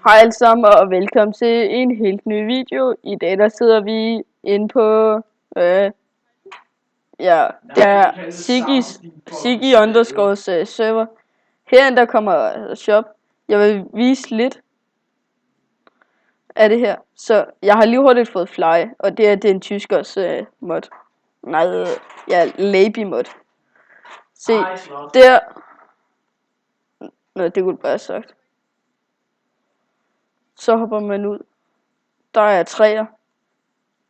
Hej alle sammen og velkommen til en helt ny video. I dag der sidder vi inde på det er Siggy underscore server. Herinde der kommer shop. Jeg vil vise lidt af det her. Så jeg har lige hurtigt fået fly, og det er en tyskers mod. Nej, Laby mod. Se der. Nå, det kunne bare have sagt. Så hopper man ud. Der er træer.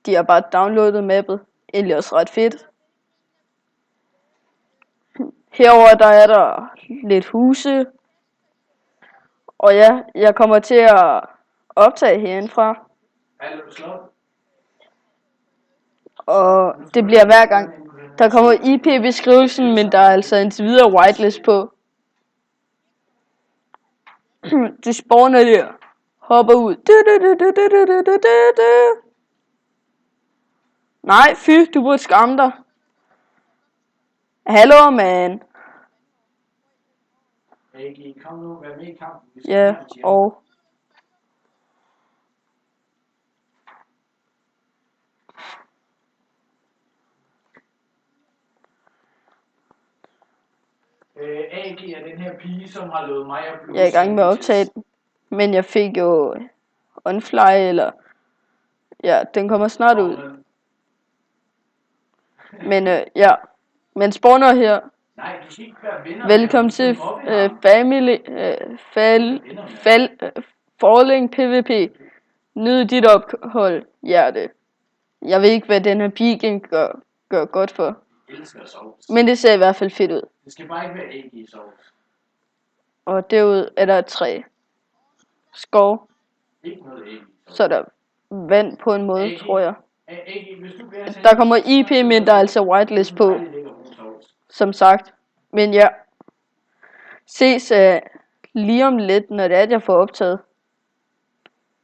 De har bare downloadet mappet. Egentlig også ret fedt. Herover der er der lidt huse. Og ja, jeg kommer til at optage herindefra. Og det bliver hver gang. Der kommer IP-beskrivelsen, men der er altså indtil videre whitelist på. Du spawner der. Hopper ud. Nej, fy, du burde skamme dig. Hallo, man. Kom nu, vær med i kampen. Ja, og... AG er den her pige, som har lovet mig at blive... Jeg er i gang med at optage den. Men jeg fik jo unfly, eller... Ja, den kommer snart ud. Men ja, men spawner her. Nej, du skal ikke være venner. Velkommen til Falling PvP. Nyd dit ophold, hjerte. Jeg ved ikke, hvad den her pige gør godt for. Men det ser i hvert fald fedt ud. Det skal bare ikke være AG i sovs. Og derude er der et træ. Skov. Ikke noget AG. Så er der vand på en måde, tror jeg. AG, hvis du bliver... Der kommer IP, men der er altså whitelist på. Som sagt. Men ja. Ses lige om lidt, når det er, at jeg får optaget.